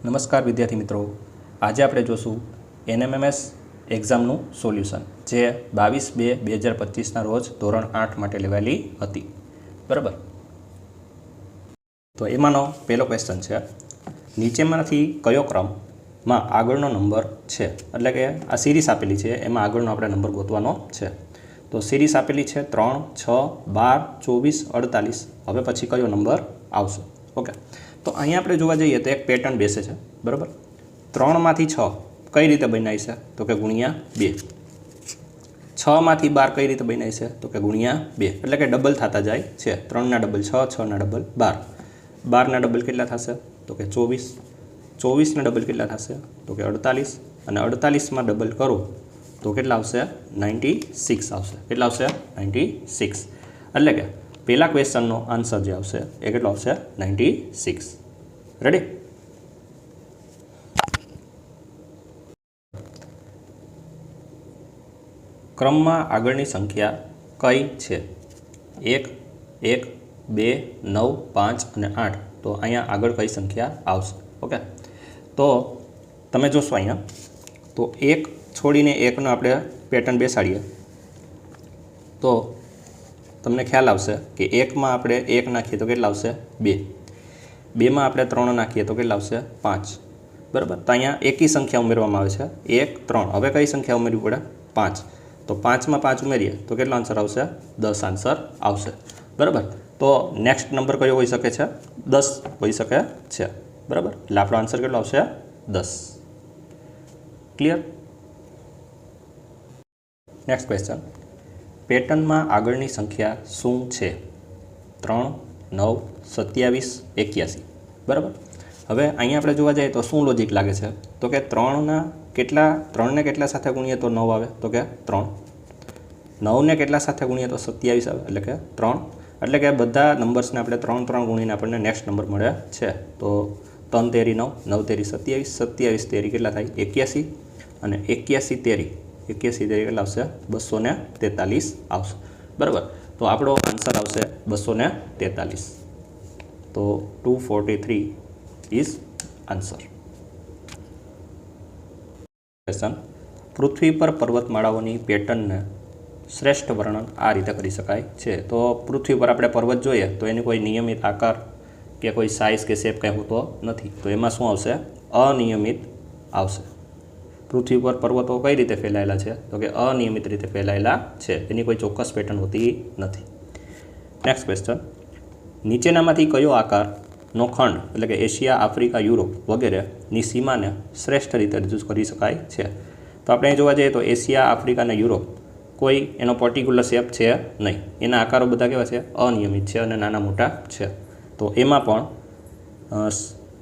નમસ્કાર વિદ્યાર્થી મિત્રો, આજે આપણે જોશું NMMS એક્ઝામનું સોલ્યુશન જે 22/2/2025ના રોજ ધોરણ 8 માટે લેવાયેલી હતી. બરાબર, તો એમાંનો પહેલો ક્વેશ્ચન છે, નીચેમાંથી કયો ક્રમમાં આગળનો નંબર છે? એટલે કે આ સિરીઝ આપેલી છે, એમાં આગળનો આપણે નંબર ગોતવાનો છે. તો સિરીઝ આપેલી છે 3, 6, 12, 24, 48. હવે પછી કયો નંબર આવશે? ઓકે, તો અહીંયા આપણે જોવા જઈએ તો એક પેટર્ન બેસે છે. બરાબર, 3માંથી 6 કઈ રીતે બનાવી છે? તો કે ગુણ્યા 2. 6માંથી 12 કઈ રીતે બનાવી છે? તો કે ગુણ્યા 2. એટલે કે ડબલ થતા જાય છે. 3ના ડબલ 6, 6ના ડબલ 12. 12ના ડબલ કેટલા થશે? તો કે 24. 24ના ડબલ કેટલા થશે? તો કે 48. અને 48માં ડબલ કરું તો કેટલા આવશે? 96 આવશે. કેટલા આવશે? 96. એટલે કે પહેલા ક્વેશ્ચનનો આન્સર જે આવશે એ કેટલો આવશે? 96. રેડી? ક્રમમાં આગળની સંખ્યા કઈ છે? 1, 1, 2, 9, 5 અને 8. તો અહીંયા આગળ કઈ સંખ્યા આવશે? ઓકે, તો તમે જોશો અહીંયા તો 1 છોડીને 1નો આપણે પેટર્ન બેસાડીએ તો તમને ખ્યાલ આવશે કે 1માં આપણે 1 નાખીએ તો કેટલા આવશે? 2. 2માં આપણે 3 નાખીએ તો કેટલા આવશે? 5. બરાબર, તો અહીંયા એકી સંખ્યા ઉમેરવામાં આવે છે. 1, 3. હવે કઈ સંખ્યા ઉમેરવી પડે? 5. તો 5માં 5 ઉમેરીએ તો કેટલો આન્સર આવશે? 10 આન્સર આવશે. બરાબર, તો નેક્સ્ટ નંબર કયો હોઈ શકે છે? 10 હોઈ શકે છે. બરાબર, એટલે આપણો આન્સર કેટલો આવશે? 10. ક્લિયર? નેક્સ્ટ ક્વેશ્ચન, પેટર્નમાં આગળની સંખ્યા શું છે? 3, 9, 27, 81. બરાબર, હવે અહીંયા આપણે જોવા જઈએ તો શું લોજિક લાગે છે? તો કે 3ને કેટલા સાથે ગુણીએ તો 9 આવે? તો કે 3. 9ને કેટલા સાથે ગુણીએ તો 27 આવે? એટલે કે 3. એટલે કે બધા નંબર્સને આપણે 3, 3 ગુણીને આપણને નેક્સ્ટ નંબર મળે છે. તો 3 તેરી 9, 9 તેરી 27, 27 તેરી કેટલા થાય? 81. અને 81 તેરી કેટલા આવશે? 243 આવશે. બરાબર, તો આપણો આન્સર આવશે 243. તો 243 ઇઝ આન્સર. ક્વેશ્ચન, પૃથ્વી પર પર્વતમાળાઓની પેટર્નને શ્રેષ્ઠ વર્ણન આ રીતે કરી શકાય છે. તો પૃથ્વી પર આપણે પર્વત જોઈએ તો એની કોઈ નિયમિત આકાર કે કોઈ સાઇઝ કે શેપ કંઈ હોતો નથી. તો એમાં શું આવશે? અનિયમિત આવશે. પૃથ્વી પર પર્વતો કઈ રીતે ફેલાયેલા છે? તો કે અનિયમિત રીતે ફેલાયેલા છે. એની કોઈ ચોક્કસ પેટર્ન હોતી નથી. નેક્સ્ટ ક્વેશ્ચન, નીચેનામાંથી કયો આકારનો ખંડ એટલે કે એશિયા, આફ્રિકા, યુરોપ વગેરેની સીમાને શ્રેષ્ઠ રીતે રજૂ કરી શકાય છે? તો આપણે જોવા જઈએ તો એશિયા, આફ્રિકા અને યુરોપ કોઈ એનો પર્ટિક્યુલર શેપ છે નહીં. એના આકારો બધા કેવા છે? અનિયમિત છે અને નાના મોટા છે. તો એમાં પણ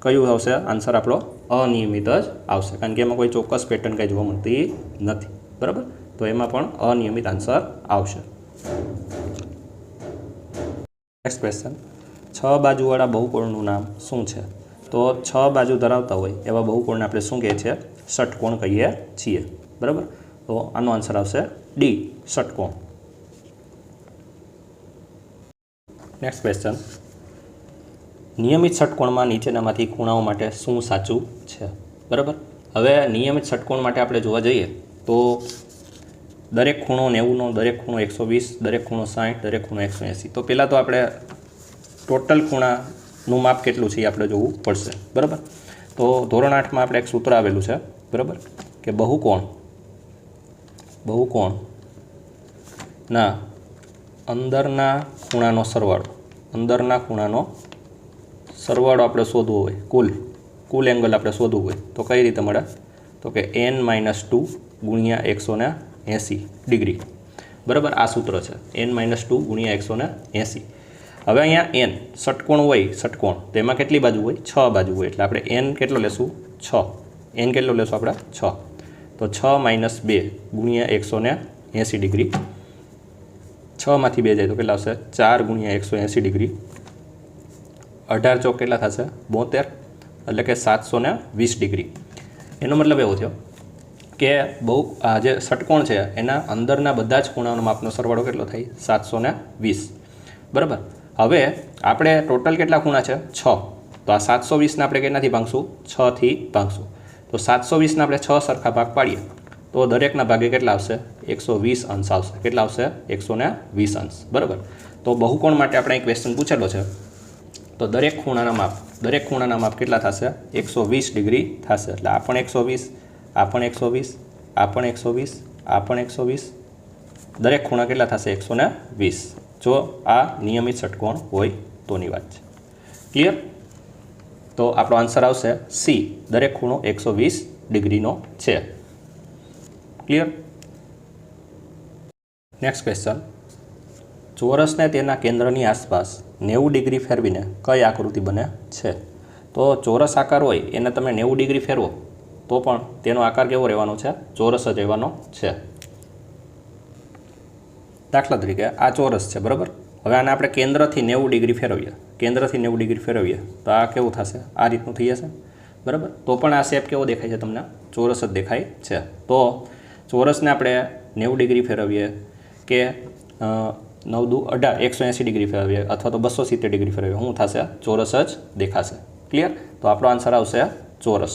કયું આવશે આન્સર? આપણો અનિયમિત જ આવશે, કારણ કે એમાં કોઈ ચોક્કસ પેટર્ન કંઈ જોવા મળતી નથી. બરાબર, તો એમાં પણ અનિયમિત આન્સર આવશે. નેક્સ્ટ ક્વેશ્ચન, 6 બાજુવાળા બહુકોણનું નામ શું છે? તો 6 બાજુ ધરાવતા હોય એવા બહુકોણને આપણે શું કહીએ છીએ? ષટકોણ કહીએ છીએ. બરાબર, તો આનો આન્સર આવશે ડી, ષટકોણ. નેક્સ્ટ ક્વેશ્ચન, નિયમિત ષટકોણમાં નીચેનામાંથી ખૂણાઓ માટે શું સાચું છે? બરાબર, હવે નિયમિત ષટકોણ માટે આપણે જોવા જઈએ તો દરેક ખૂણો 90નો, દરેક ખૂણો 120, દરેક ખૂણો 60, દરેક ખૂણો 180. તો પહેલાં તો આપણે ટોટલ ખૂણાનું માપ કેટલું છે એ આપણે જોવું પડશે. બરાબર, તો ધોરણ 8માં આપણે એક સૂત્ર આવેલું છે. બરાબર, કે બહુકોણના અંદરના ખૂણાનો સરવાળો આપણે શોધવો હોય, કુલ એંગલ આપણે શોધવું હોય તો કઈ રીતે મળે? તો કે n-2 ગુણ્યા 180 ડિગ્રી. બરાબર, આ સૂત્ર છે, n-2 ગુણ્યા 180. હવે અહીંયા n ષટકોણ હોય, ષટકોણ તો એમાં કેટલી બાજુ હોય? 6 બાજુ હોય. એટલે આપણે n કેટલો લેશું? 6. n કેટલો લેશું આપણે? 6. તો 6 - 2 ગુણ્યા 180 ડિગ્રી. 6માંથી 2 જાય તો કેટલા આવશે? 4 ગુણ્યા 180 ડિગ્રી. 18 ચોક કેટલા થશે? 72. એટલે કે 720 ડિગ્રી. એનો મતલબ એવો થયો કે આ જે ષટકોણ છે એના અંદરના બધા જ ખૂણાનો માપનો સરવાળો કેટલો થાય? 720. બરાબર, હવે આપણે ટોટલ કેટલા ખૂણા છે? 6. તો આ 720ને આપણે કેનાથી ભાંગશું? 6 થી ભાંગશું. તો 720ને આપણે 6 સરખા ભાગ પાડીએ તો દરેકના ભાગે કેટલા આવશે? 120 અંશ આવશે. કેટલા આવશે? 120 અંશ. બરાબર. તો બહુકોણ માટે આપણે એક ક્વેશ્ચન પૂછેલો છે. તો દરેક ખૂણાના માપ કેટલા થશે? 120 ડિગ્રી થશે. એટલે આ પણ 120, આ પણ 120, આ પણ 120, આ પણ 120. દરેક ખૂણા કેટલા થશે? 120. જો આ નિયમિત ષટકોણ હોય તોની વાત છે. ક્લિયર? તો આપણો આન્સર આવશે સી. દરેક ખૂણો 120 ડિગ્રીનો છે. ક્લિયર? Next question. ચોરસને તેના કેન્દ્રની આસપાસ 90 ડિગ્રી ફેરવીને કઈ આકૃતિ બને છે? તો ચોરસ આકાર હોય એને તમે 90 ડિગ્રી ફેરવો તો પણ તેનો આકાર કેવો રહેવાનો છે? ચોરસ જ રહેવાનો છે. દાખલા તરીકે આ ચોરસ છે, બરાબર. હવે આને આપણે કેન્દ્રથી 90 ડિગ્રી ફેરવીએ, કેન્દ્રથી 90 ડિગ્રી ફેરવીએ તો આ કેવું થશે? આ રીતનું થઈ જશે, બરાબર. તો પણ આ શેપ કેવો દેખાય છે તમને? ચોરસ જ દેખાય છે. તો ચોરસને આપણે 90 ડિગ્રી ફેરવીએ કે 9 દુ 18, 180 ડિગ્રી ફેરવીએ અથવા તો 270 ડિગ્રી ફેરવીએ, શું થશે? ચોરસ જ દેખાશે. ક્લિયર? તો આપણો આન્સર આવશે ચોરસ.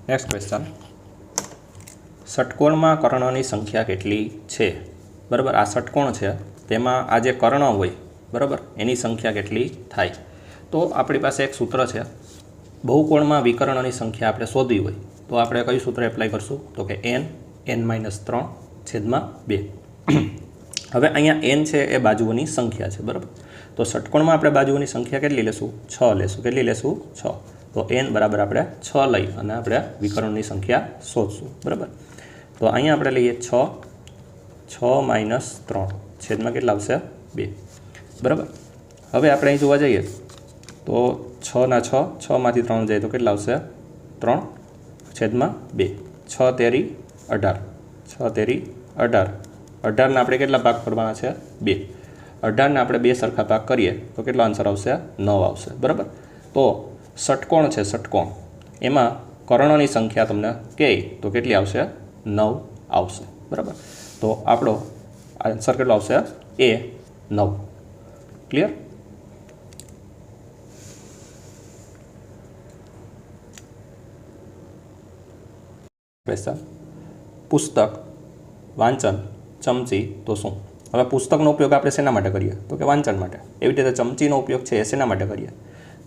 Next question. ષટકોણમાં કર્ણની સંખ્યા કેટલી છે? બરાબર. આ ષટકોણ છે તેમાં આ જે કર્ણ હોય, બરાબર, એની સંખ્યા કેટલી થાય? તો આપણી પાસે એક સૂત્ર છે. બહુકોણમાં વિકર્ણની સંખ્યા આપણે શોધવી હોય તો આપણે કયું સૂત્ર એપ્લાય કરશું? તો કે n-3/2. હવે અહીંયા n છે એ બાજુઓની સંખ્યા છે, બરાબર. તો ષટકોણમાં આપણે બાજુઓની સંખ્યા કેટલી લેશું? 6 લેશું. કેટલી લેશું? 6. તો n બરાબર આપણે 6 લઈ અને આપણે વિકર્ણની સંખ્યા શોધશું, બરાબર. તો અહીંયા આપણે લઈએ 6 -3 કેટલા આવશે? 2, બરાબર. હવે આપણે અહીં જોવા જઈએ તો 6 ના 6, 6 માંથી 3 જાય તો કેટલા આવશે? 3/2. 6 તેરી 18, 6 તેરી 18. 18ને આપણે કેટલા ભાગ કરવાના છે? 2. 18ને આપણે 2 સરખા ભાગ કરીએ તો કેટલો આન્સર આવશે? 9 આવશે, બરાબર. તો ષટકોણ છે, ષટકોણ એમાં કર્ણની સંખ્યા તમને કહે તો કેટલી આવશે? 9 આવશે, બરાબર. તો આપણો આન્સર કેટલો આવશે? એ 9. ક્લિયર? ક્વેશ્ચન. પુસ્તક, વાંચન, ચમચી તો શું? હવે પુસ્તકનો ઉપયોગ આપણે શેના માટે કરીએ? તો કે વાંચન માટે. એવી રીતે ચમચીનો ઉપયોગ છે એ શેના માટે કરીએ?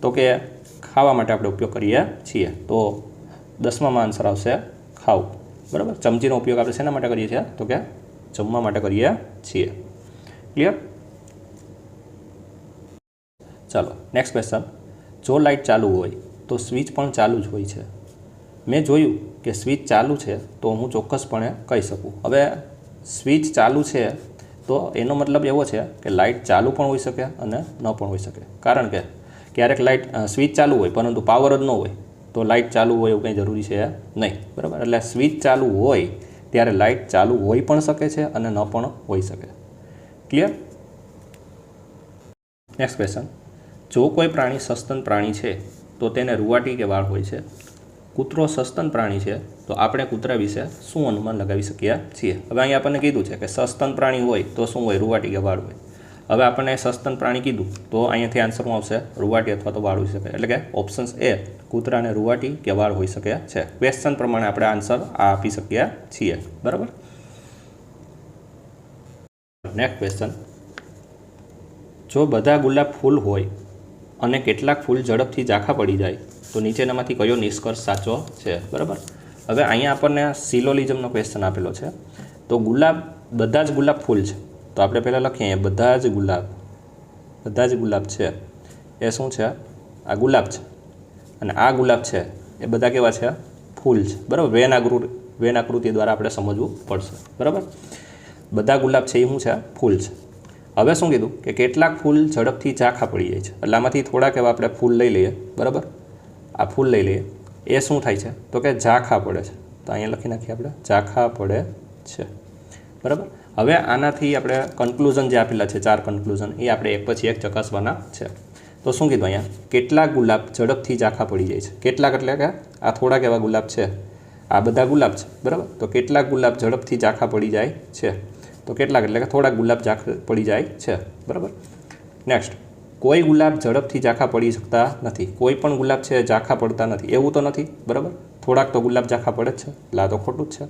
તો કે ખાવા માટે આપણે ઉપયોગ કરીએ છીએ. તો 10માં આન્સર આવશે ખાવું, બરાબર. ચમચીનો ઉપયોગ આપણે શેના માટે કરીએ છીએ? તો કે જમવા માટે કરીએ છીએ. ક્લિયર? ચાલો નેક્સ્ટ ક્વેશ્ચન. જો લાઇટ ચાલુ હોય તો સ્વિચ પણ ચાલુ જ હોય છે. મેં જોયું કે સ્વિચ ચાલુ છે તો હું ચોક્કસપણે કહી શકું. હવે સ્વિચ ચાલુ છે તો એનો મતલબ એવો છે કે લાઇટ ચાલુ પણ હોઈ શકે અને ન પણ હોઈ શકે. કારણ કે ક્યારેક સ્વિચ ચાલુ હોય પરંતુ પાવર જ ન હોય તો લાઇટ ચાલુ હોય એવું કંઈ જરૂરી છે નહીં, બરાબર. એટલે સ્વિચ ચાલુ હોય ત્યારે લાઇટ ચાલુ હોઈ પણ શકે છે અને ન પણ હોઈ શકે. ક્લિયર? Next question. જો કોઈ પ્રાણી સસ્તન પ્રાણી છે તો તેને રૂવાટી કે વાળ હોય છે? કૂતરો સસ્તન પ્રાણી છે તો આપણે કૂતરા વિશે શું અનુમાન લગાવી શકીએ છીએ? હવે અહીં આપણને કીધું છે કે સસ્તન પ્રાણી હોય તો શું હોય? રૂવાટી કે વાળ હોય. હવે આપણને સસ્તન પ્રાણી કીધું તો અહીંયાથી આન્સર શું આવશે? રૂવાટી અથવા તો વાળ હોઈ શકે. એટલે કે ઓપ્શન્સ એ કૂતરાને રૂવાટી કે વાળ હોઈ શકે છે. ક્વેશ્ચન પ્રમાણે આપણે આન્સર આપી શકીએ છીએ, બરાબર. Next question. જો બધા ગુલાબ ફૂલ હોય અને કેટલાક ફૂલ ઝડપથી ઝાંખા પડી જાય તો નીચેનામાંથી કયો નિષ્કર્ષ સાચો છે? બરાબર. હવે અહીંયા આપણને સિલોલિઝમનો ક્વેશ્ચન આપેલો છે. તો બધા જ ગુલાબ ફૂલ છે તો આપણે પહેલાં લખીએ બધા જ ગુલાબ છે એ શું છે? આ ગુલાબ છે અને આ ગુલાબ છે એ બધા કેવા છે? ફૂલ છે, બરાબર. વેન આકૃતિ દ્વારા આપણે સમજવું પડશે, બરાબર. બધા ગુલાબ છે એ શું છે? ફૂલ છે. હવે શું કીધું કે કેટલાક ફૂલ ઝડપથી ઝાંખા પડી જાય છે. એટલે આમાંથી થોડાક એવા આપણે ફૂલ લઈ લઈએ, બરાબર. આ ફૂલ લઈ લઈએ એ શું થાય છે? તો કે ઝાંખા પડે છે. તો અહીંયા લખી નાખીએ આપણે ઝાંખા પડે છે, બરાબર. હવે આનાથી આપણે કન્ક્લુઝન જે આપેલા છે 4 કન્ક્લુઝન એ આપણે એક પછી એક ચકાસવાના છે. તો શું કીધું અહીંયા? કેટલાક ગુલાબ ઝડપથી ઝાંખા પડી જાય છે. કેટલાક એટલે કે આ થોડાક એવા ગુલાબ છે, આ બધા ગુલાબ છે, બરાબર. તો કેટલાક ગુલાબ ઝડપથી ઝાંખા પડી જાય છે. તો કેટલાક એટલે કે થોડાક ગુલાબ ઝાંખા પડી જાય છે, બરાબર. નેક્સ્ટ. કોઈ ગુલાબ ઝડપથી ઝાંખા પડી શકતા નથી. કોઈ પણ ગુલાબ છે ઝાંખા પડતા નથી એવું તો નથી, બરાબર. થોડાક તો ગુલાબ ઝાંખા પડે જ છે, એટલે આ તો ખોટું જ છે.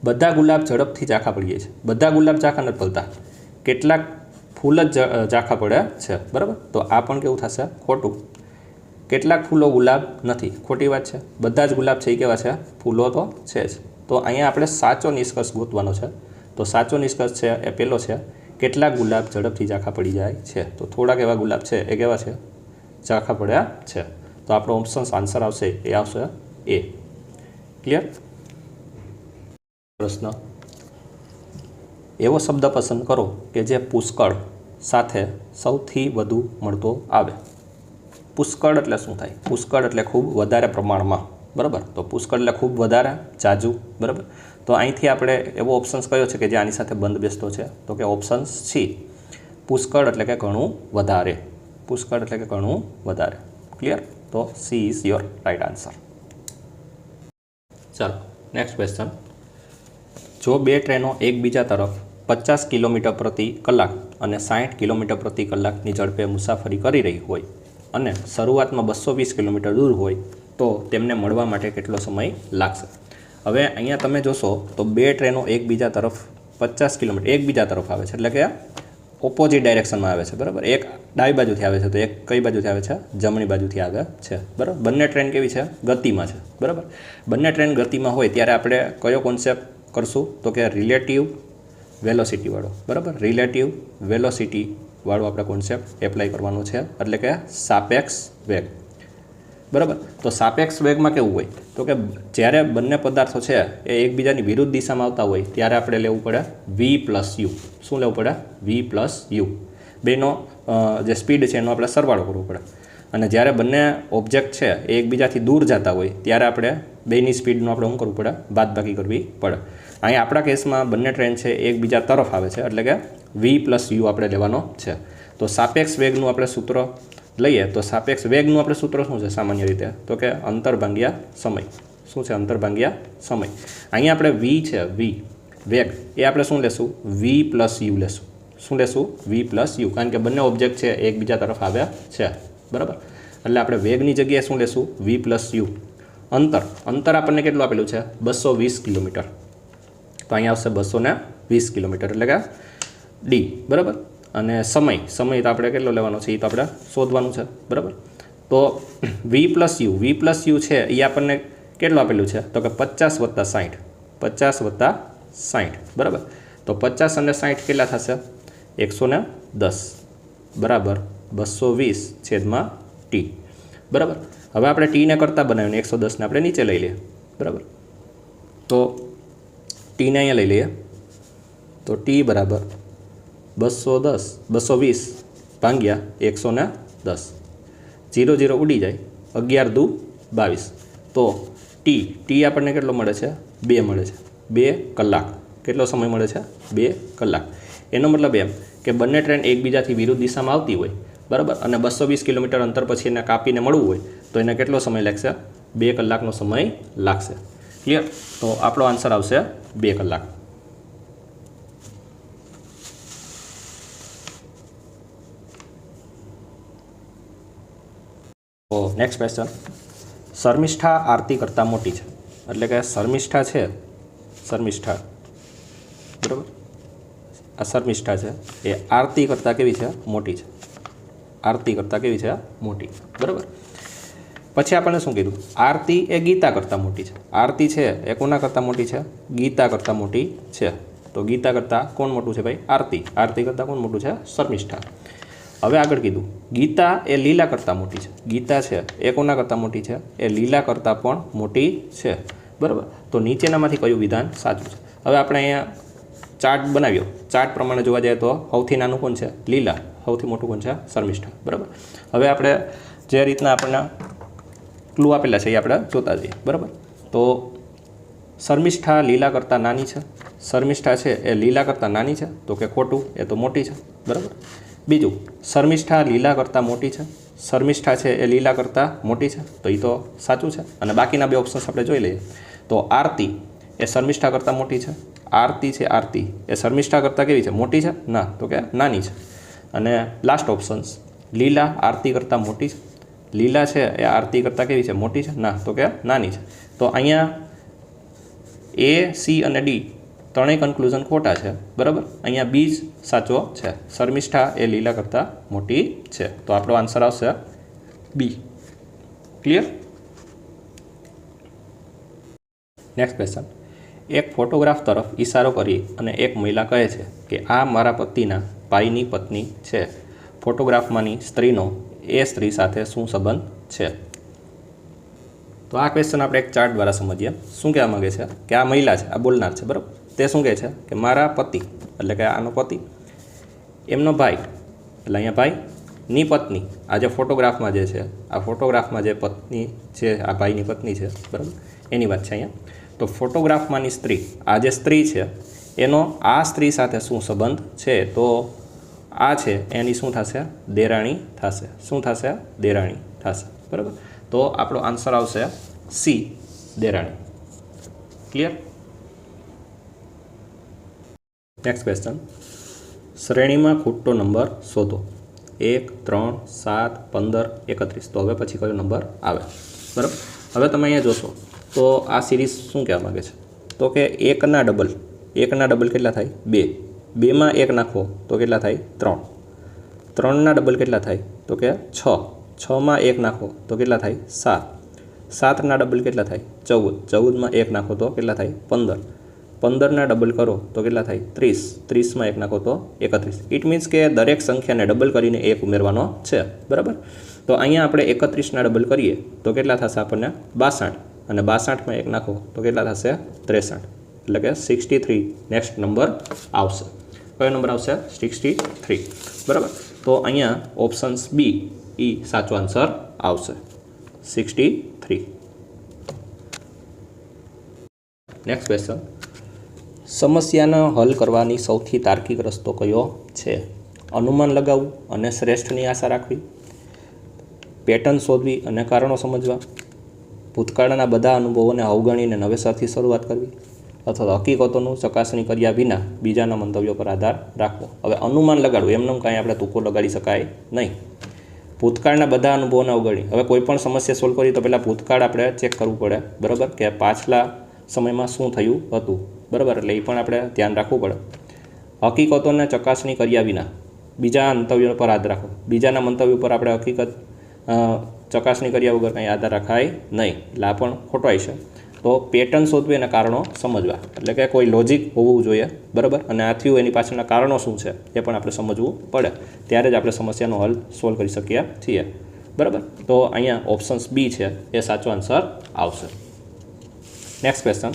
બધા ગુલાબ ઝડપથી ઝાંખા પડી જાય છે. બધા ગુલાબ ઝાંખા નથી પડતા, કેટલાક ફૂલ જ ઝાંખા પડ્યા છે, બરાબર. તો આ પણ કેવું થશે? ખોટું. કેટલાક ફૂલો ગુલાબ નથી, ખોટી વાત છે. બધા જ ગુલાબ છે એ કેવા છે? ફૂલો તો છે જ. તો અહીંયા આપણે સાચો નિષ્કર્ષ ગોતવાનો છે. તો સાચો નિષ્કર્ષ છે એ પહેલો છે, કેટલાક ગુલાબ ઝડપથી ઝાંખા પડી જાય છે. તો થોડાક એવા ગુલાબ છે એ કેવા છે? ઝાંખા પડ્યા છે. તો આપણો ઓપ્શન આન્સર આવશે એ આવશે એ. ક્લિયર? પ્રશ્ન, એવો શબ્દ પસંદ કરો કે જે પુષ્કળ સાથે સૌથી વધુ મળતો આવે. પુષ્કળ એટલે શું થાય? પુષ્કળ એટલે ખૂબ વધારે પ્રમાણમાં, બરાબર. તો પુષ્કળ એટલે ખૂબ વધારે, જાજુ, બરાબર. તો અહીંથી આપણે એવો ઓપ્શન્સ કયો છે કે જે આની સાથે બંધ બેસતો છે? તો કે ઓપ્શન સી, પુષ્કળ એટલે કે ઘણું વધારે. પુષ્કળ એટલે કે ઘણું વધારે. ક્લિયર? તો she is your right answer. ચાલો નેક્સ્ટ ક્વેશ્ચન. જો બે ટ્રેનો એકબીજા તરફ 50 કિલોમીટર પ્રતિ કલાક અને 60 કિલોમીટર પ્રતિ કલાકની ઝડપે મુસાફરી કરી રહી હોય અને શરૂઆતમાં 220 કિલોમીટર દૂર હોય તો તેમને મળવા માટે કેટલો સમય લાગશે? હવે અહીંયા તમે જોશો તો બે ટ્રેનો એકબીજા તરફ 50 કિલોમીટર એકબીજા તરફ આવે છે, એટલે કે ઓપોઝિટ ડાયરેક્શનમાં આવે છે, બરાબર. એક ડાબી બાજુથી આવે છે તો એક કઈ બાજુથી આવે છે? જમણી બાજુથી આવે છે, બરાબર. બંને ટ્રેન કેવી છે? ગતિમાં છે, બરાબર. બંને ટ્રેન ગતિમાં હોય ત્યારે આપણે કયો કોન્સેપ્ટ કરશું? તો કે રિલેટિવ વેલોસિટીવાળો, બરાબર. રિલેટિવ વેલોસિટીવાળો આપણે કોન્સેપ્ટ એપ્લાય કરવાનો છે, એટલે કે સાપેક્ષ વેગ, બરાબર. તો સાપેક્ષ વેગમાં કેવું હોય? તો કે જ્યારે બંને પદાર્થો છે એ એકબીજાની વિરુદ્ધ દિશામાં આવતા હોય ત્યારે આપણે લેવું પડે વી પ્લસ યુ. શું લેવું પડે? વી પ્લસ યુ. બેનો જે સ્પીડ છે એનો આપણે સરવાળો કરવો પડે. અને જ્યારે બંને ઓબ્જેક્ટ છે એ એકબીજાથી દૂર જતા હોય ત્યારે આપણે બેની સ્પીડનું આપણે શું કરવું પડે? બાદબાકી કરવી પડે. અહીંયા આપણા કેસમાં બંને ટ્રેન છે એકબીજા તરફ આવે છે, એટલે કે વી પ્લસ યુ આપણે લેવાનો છે. તો સાપેક્ષ વેગનું આપણે સૂત્ર લઈએ તો સાપેક્ષ વેગનું આપણે સૂત્ર શું છે સામાન્ય રીતે? તો કે અંતર ભાગ્યા સમય. શું છે? અંતર ભાગ્યા સમય. અહીંયા આપણે વી છે, વી વેગ, એ આપણે શું લેશું? વી પ્લસ યુ લેશું. શું લેશું? વી પ્લસ યુ. કારણ કે બંને ઓબ્જેક્ટ છે એકબીજા તરફ આવ્યા છે, બરાબર. એટલે આપણે વેગની જગ્યાએ શું લેશું? વી પ્લસ યુ. અંતર આપણને કેટલું આપેલું છે? 220 કિલોમીટર. તો અહીંયા આવશે 220 કિલોમીટર, એટલે કે ડી, બરાબર. અને સમય તો આપણે કેટલો લેવાનો છે એ તો આપણે શોધવાનું છે, બરાબર. તો વી પ્લસ યુ છે એ આપણને કેટલું આપેલું છે? તો કે 50 + 60. 50 + 60, બરાબર. તો 50 અને 60 કેટલા થશે? 110 બરાબર 220/t, બરાબર. હવે આપણે ટીને કરતાં બનાવીને 110ને આપણે નીચે લઈ લઈએ, બરાબર. તો ટીને અહીંયા લઈ લઈએ તો ટી બરાબર 220/110. 0 0 ઉડી જાય, 11 દુ 22. તો ટી આપણને કેટલો મળે છે? 2 મળે છે. 2 કલાક. કેટલો સમય મળે છે? 2 કલાક. એનો મતલબ એમ કે બંને ટ્રેન એકબીજાથી વિરુદ્ધ દિશામાં આવતી હોય, બરાબર, અને 220 કિલોમીટર અંતર પછી એને કાપીને મળવું હોય તો એને કેટલો સમય લાગશે? 2 કલાકનો સમય લાગશે. ક્લિયર? તો આપણો આન્સર આવશે 2 કલાક. તો નેક્સ્ટ ક્વેશ્ચન. શર્મિષ્ઠા આરતી કરતાં મોટી છે, એટલે કે શર્મિષ્ઠા છે, બરાબર. આ શર્મિષ્ઠા છે એ આરતી કરતાં કેવી છે? મોટી છે. આરતી કરતાં કેવી છે? મોટી, બરાબર. પછી આપણને શું કીધું? આરતી એ ગીતા કરતાં મોટી છે. આરતી છે એ કોના કરતાં મોટી છે? ગીતા કરતાં મોટી છે. તો ગીતા કરતાં કોણ મોટું છે ભાઈ? આરતી. આરતી કરતાં કોણ મોટું છે? શર્મિષ્ઠા. હવે આગળ કીધું ગીતા એ લીલા કરતાં મોટી છે. ગીતા છે એ કોના કરતાં મોટી છે? એ લીલા કરતાં પણ મોટી છે, બરાબર. તો નીચેનામાંથી કયું વિધાન સાચું છે? હવે આપણે અહીંયા ચાર્ટ બનાવ્યો. ચાર્ટ પ્રમાણે જોવા જઈએ તો સૌથી નાનું કોણ છે? લીલા. સૌથી મોટું કોણ છે? શર્મિષ્ઠા, બરાબર. હવે આપણે જે રીતના આપણને ક્લુ આપેલા છે એ આપણે જોતા જઈએ, બરાબર. તો શર્મિષ્ઠા લીલા કરતાં નાની છે. શર્મિષ્ઠા છે એ લીલા કરતાં નાની છે, તો કે ખોટું, એ તો મોટી છે, બરાબર. બીજું, શર્મિષ્ઠા લીલા કરતાં મોટી છે. શર્મિષ્ઠા છે એ લીલા કરતાં મોટી છે, તો એ તો સાચું છે. અને બાકીના બે ઓપ્શન્સ આપણે જોઈ લઈએ. તો આરતી એ શર્મિષ્ઠા કરતાં મોટી છે. આરતી છે, આરતી એ શર્મિષ્ઠા કરતાં કેવી છે? મોટી છે? ના, તો કે નાની છે. અને લાસ્ટ ઓપ્શન્સ, લીલા આરતી કરતાં મોટી છે. લીલા છે એ આરતી કરતાં કેવી છે? મોટી છે? ના, તો કે નાની છે. તો અહીંયા એ, સી અને ડી ત્રણેય કન્ક્લુઝન ખોટા છે, બરાબર. અહીંયા બી જ સાચો છે. શર્મિષ્ઠા એ લીલા કરતાં મોટી છે. તો આપણો આન્સર આવશે બી. ક્લિયર? Next question. એક ફોટોગ્રાફ તરફ ઈશારો કરી અને એક મહિલા કહે છે કે આ મારા પતિના ભાઈની પત્ની છે. ફોટોગ્રાફમાંની સ્ત્રીનો એ સ્ત્રી સાથે શું સંબંધ છે? તો આ ક્વેશ્ચન આપણે એક ચાર્ટ દ્વારા સમજીએ. શું કહેવા માગે છે કે આ મહિલા છે, આ બોલનાર છે, બરાબર. તે શું કહે છે કે મારા પતિ, એટલે કે આનો પતિ, એમનો ભાઈ, એટલે અહીંયા ભાઈની પત્ની, આ જે ફોટોગ્રાફમાં જે છે, આ ફોટોગ્રાફમાં જે પત્ની છે, આ ભાઈની પત્ની છે, બરાબર, એની વાત છે અહીંયા. તો ફોટોગ્રાફમાંની સ્ત્રી, આ જે સ્ત્રી છે એનો આ સ્ત્રી સાથે શું સંબંધ છે? તો આ છે એની શું થશે? દેરાણી થશે. શું થશે? દેરાણી થશે, બરાબર. તો આપણો આન્સર આવશે સી, દેરાણી. ક્લિયર? Next question. શ્રેણીમાં ખૂટતો નંબર શોધો. 1, 3, 7, 15, 31. તો હવે પછી કયો નંબર આવે? બરાબર. હવે તમે અહીંયા જોશો તો આ સિરીઝ શું કહેવા માગે છે? તો કે 1ના ડબલ, 1ના ડબલ કેટલા થાય? 2. 2માં 1 નાખો તો કેટલા થાય? 3. 3ના ડબલ કેટલા થાય? તો કે 6. 6માં 1 નાખો તો કેટલા થાય? 7. 7ના ડબલ કેટલા થાય? 14. 14માં 1 નાખો તો કેટલા થાય? 15. 15ના ડબલ કરો તો કેટલા થાય? 30. 30માં 1 નાખો તો 31. ઇટ મીન્સ કે દરેક સંખ્યાને ડબલ કરીને 1 ઉમેરવાનો છે, બરાબર. તો અહીંયા આપણે 31ના ડબલ કરીએ તો કેટલા થશે આપણને? 62. અને 62માં 1 નાખો તો કેટલા થશે? 63. એટલે કે 63 નેક્સ્ટ નંબર આવશે. કયો નંબર આવશે? 63, બરાબર. તો અહીંયા ઓપ્શન્સ બી ઈ સાચો આન્સર આવશે, 63. Next question. સમસ્યાને હલ કરવાની સૌથી તાર્કિક રસ્તો કયો છે? અનુમાન લગાવવું અને શ્રેષ્ઠની આશા રાખવી, પેટર્ન શોધવી અને કારણો સમજવા, ભૂતકાળના બધા અનુભવોને અવગણીને નવેસરથી શરૂઆત કરવી, અથવા હકીકતોનું ચકાસણી કર્યા વિના બીજાના મંતવ્યો પર આધાર રાખવો. હવે અનુમાન લગાડવું, એમને કાંઈ આપણે ટૂંકો લગાડી શકાય નહીં. ભૂતકાળના બધા અનુભવોને અવગણી, હવે કોઈ પણ સમસ્યા સોલ્વ કરી તો પહેલાં ભૂતકાળ આપણે ચેક કરવું પડે, બરાબર, કે પાછલા સમયમાં શું થયું હતું, બરાબર. એટલે એ પણ આપણે ધ્યાન રાખવું પડે. હકીકતોને ચકાસણી કર્યા વિના બીજા મંતવ્યો પર આધાર રાખવો, બીજાના મંતવ્યો પર આપણે હકીકત ચકાસણી કર્યા વગર કંઈ આધાર રાખાય નહીં, એટલે આ પણ ખોટો છે. તો પેટર્ન શોધવી અને કારણો સમજવા, એટલે કે કોઈ લોજિક હોવું જોઈએ, બરાબર. અને આ થયું એની પાછળના કારણો શું છે એ પણ આપણે સમજવું પડે, ત્યારે જ આપણે સમસ્યાનો હલ સોલ્વ કરી શકીએ છીએ, બરાબર. તો અહીંયા ઓપ્શન્સ બી છે એ સાચો આન્સર આવશે. Next question.